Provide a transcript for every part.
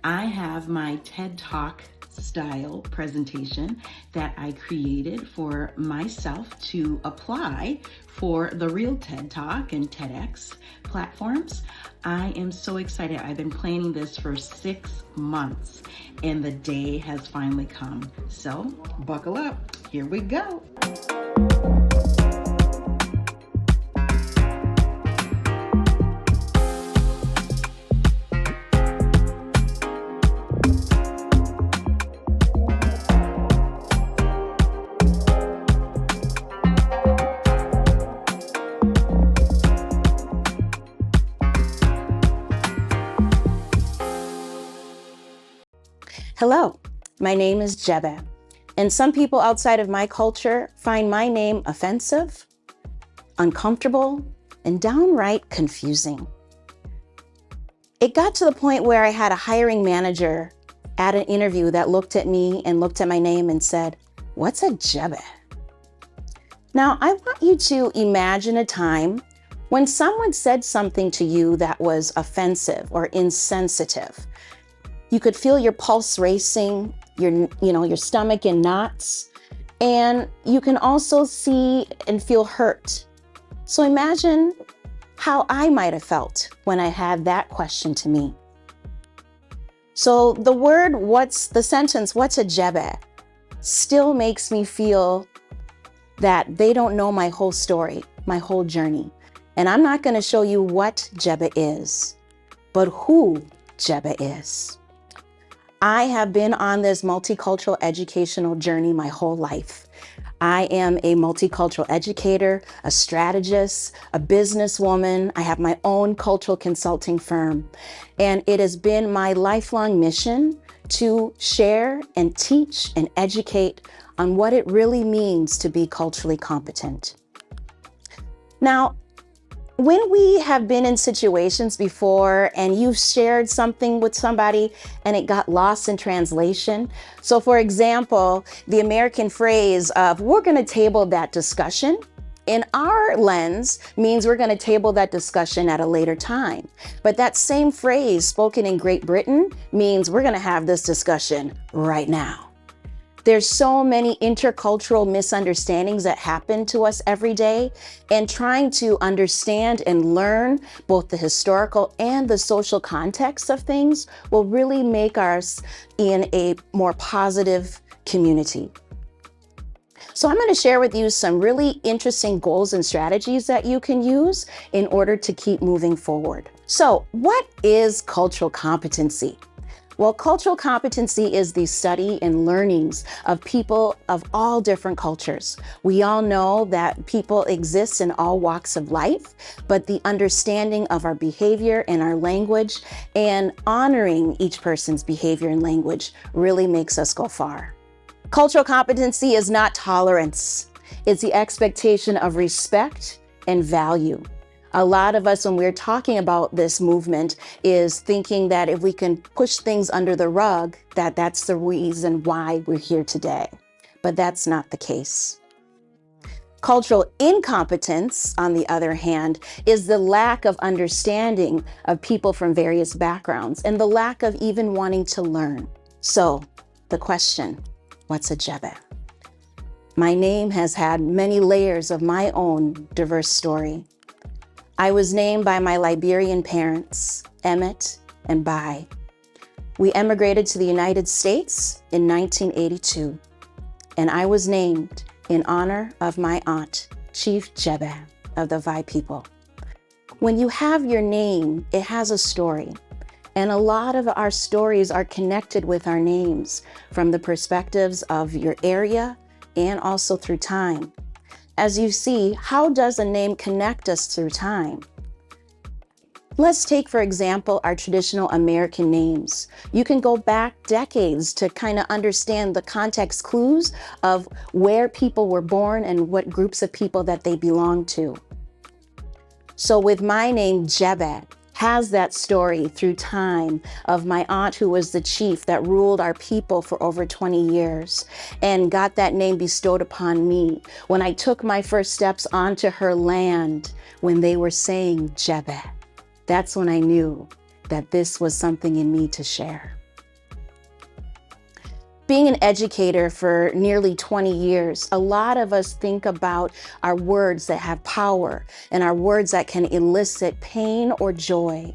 I have my TED Talk style presentation that I created for myself to apply for the real TED Talk and TEDx platforms. I am so excited. I've been planning this for 6 months and the day has finally come. So buckle up. Here we go. Hello, my name is Jebeh, and some people outside of my culture find my name offensive, uncomfortable, and downright confusing. It got to the point where I had a hiring manager at an interview that looked at me and looked at my name and said, "What's a Jebeh?" Now, I want you to imagine a time when someone said something to you that was offensive or insensitive. You could feel your pulse racing, your stomach in knots, and you can also see and feel hurt. So imagine how I might have felt when I had that question to me. So the sentence, "What's a Jebeh?" still makes me feel that they don't know my whole story, my whole journey. And I'm not going to show you what Jebeh is, but who Jebeh is. I have been on this multicultural educational journey my whole life. I am a multicultural educator, a strategist, a businesswoman. I have my own cultural consulting firm. And it has been my lifelong mission to share and teach and educate on what it really means to be culturally competent. Now, when we have been in situations before and you've shared something with somebody and it got lost in translation. So for example, the American phrase of "we're going to table that discussion" in our lens means we're going to table that discussion at a later time. But that same phrase spoken in Great Britain means we're going to have this discussion right now. There's so many intercultural misunderstandings that happen to us every day, and trying to understand and learn both the historical and the social context of things will really make us in a more positive community. So I'm going to share with you some really interesting goals and strategies that you can use in order to keep moving forward. So what is cultural competency? Well, cultural competency is the study and learnings of people of all different cultures. We all know that people exist in all walks of life, but the understanding of our behavior and our language and honoring each person's behavior and language really makes us go far. Cultural competency is not tolerance. It's the expectation of respect and value. A lot of us, when we're talking about this movement, is thinking that if we can push things under the rug, that's the reason why we're here today. But that's not the case. Cultural incompetence, on the other hand, is the lack of understanding of people from various backgrounds and the lack of even wanting to learn. So the question, what's a Jebeh? My name has had many layers of my own diverse story. I was named by my Liberian parents, Emmett and Bai. We emigrated to the United States in 1982, and I was named in honor of my aunt, Chief Jebeh of the Vai people. When you have your name, it has a story, and a lot of our stories are connected with our names from the perspectives of your area and also through time. As you see, how does a name connect us through time? Let's take, for example, our traditional American names. You can go back decades to kind of understand the context clues of where people were born and what groups of people that they belong to. So with my name, Jebeh, has that story through time of my aunt who was the chief that ruled our people for over 20 years and got that name bestowed upon me when I took my first steps onto her land when they were saying Jebeh. That's when I knew that this was something in me to share. Being an educator for nearly 20 years, a lot of us think about our words that have power and our words that can elicit pain or joy.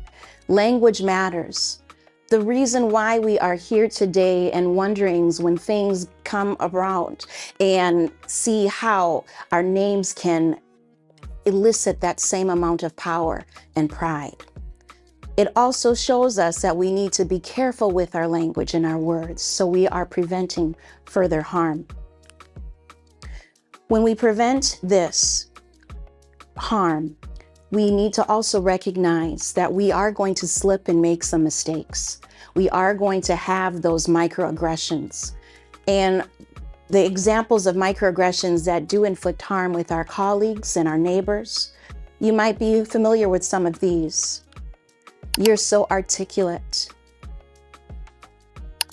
Language matters. The reason why we are here today and wondering when things come around and see how our names can elicit that same amount of power and pride. It also shows us that we need to be careful with our language and our words so we are preventing further harm. When we prevent this harm, we need to also recognize that we are going to slip and make some mistakes. We are going to have those microaggressions. And the examples of microaggressions that do inflict harm with our colleagues and our neighbors, you might be familiar with some of these. You're so articulate.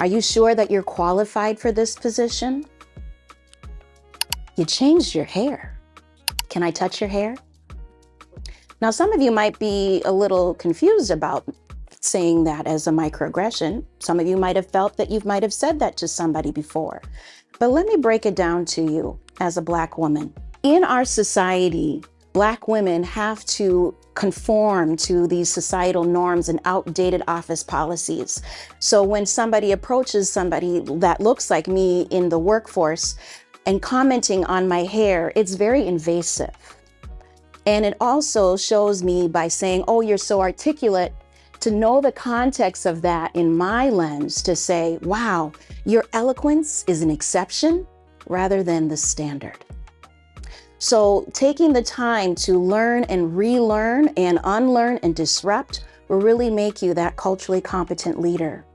Are you sure that you're qualified for this position? You changed your hair. Can I touch your hair? Now, some of you might be a little confused about saying that as a microaggression. Some of you might have felt that you might have said that to somebody before. But let me break it down to you as a Black woman. In our society, Black women have to conform to these societal norms and outdated office policies. So when somebody approaches somebody that looks like me in the workforce and commenting on my hair, it's very invasive. And it also shows me by saying, oh, you're so articulate, to know the context of that in my lens to say, wow, your eloquence is an exception rather than the standard. So taking the time to learn and relearn and unlearn and disrupt will really make you that culturally competent leader.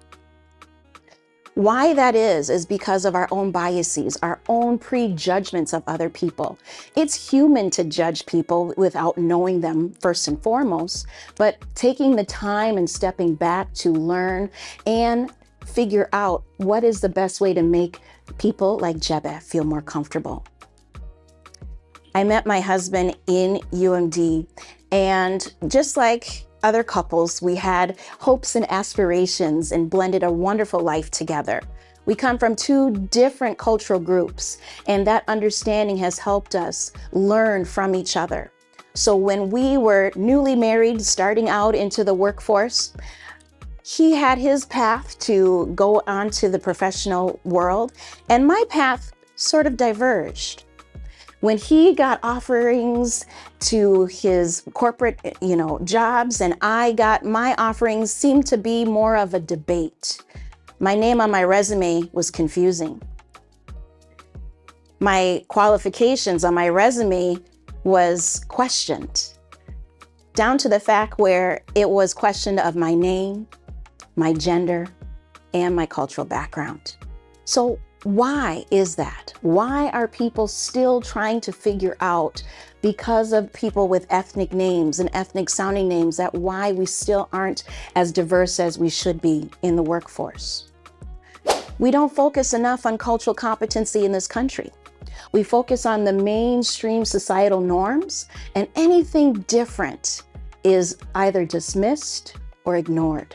Why that is because of our own biases, our own prejudgments of other people. It's human to judge people without knowing them first and foremost, but taking the time and stepping back to learn and figure out what is the best way to make people like Jebeh feel more comfortable. I met my husband in UMD, and just like other couples, we had hopes and aspirations and blended a wonderful life together. We come from two different cultural groups, and that understanding has helped us learn from each other. So when we were newly married, starting out into the workforce, he had his path to go on to the professional world, and my path sort of diverged. When he got offerings to his corporate, jobs, and I got my offerings, seemed to be more of a debate. My name on my resume was confusing. My qualifications on my resume was questioned, down to the fact where it was questioned of my name, my gender, and my cultural background. So why is that? Why are people still trying to figure out, because of people with ethnic names and ethnic sounding names, that why we still aren't as diverse as we should be in the workforce? We don't focus enough on cultural competency in this country. We focus on the mainstream societal norms, and anything different is either dismissed or ignored.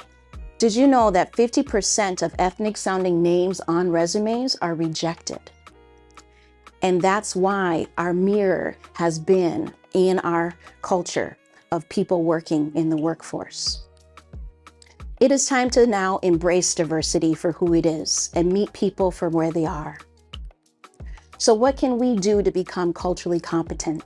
Did you know that 50% of ethnic sounding names on resumes are rejected? And that's why our mirror has been in our culture of people working in the workforce. It is time to now embrace diversity for who it is and meet people for where they are. So what can we do to become culturally competent?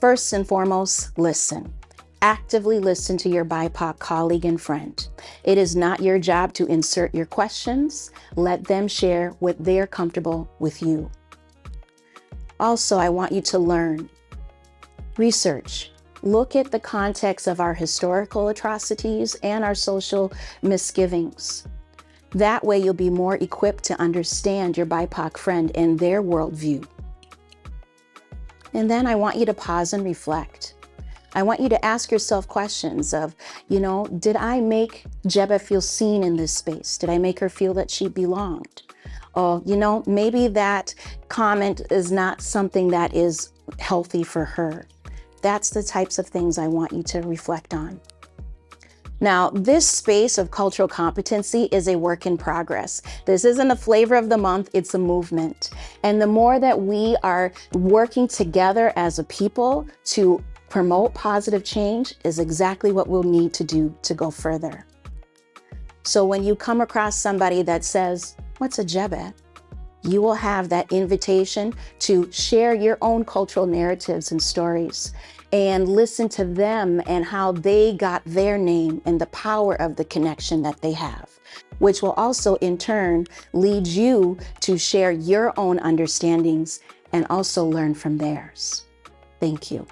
First and foremost, listen. Actively listen to your BIPOC colleague and friend. It is not your job to insert your questions. Let them share what they're comfortable with you. Also, I want you to learn. Research. Look at the context of our historical atrocities and our social misgivings. That way you'll be more equipped to understand your BIPOC friend and their worldview. And then I want you to pause and reflect. I want you to ask yourself questions of, did I make Jebeh feel seen in this space? Did I make her feel that she belonged? Oh, maybe that comment is not something that is healthy for her. That's the types of things I want you to reflect on. Now, this space of cultural competency is a work in progress. This isn't a flavor of the month, it's a movement. And the more that we are working together as a people to promote positive change is exactly what we'll need to do to go further. So when you come across somebody that says, "What's a Jebeh?" you will have that invitation to share your own cultural narratives and stories and listen to them and how they got their name and the power of the connection that they have, which will also in turn lead you to share your own understandings and also learn from theirs. Thank you.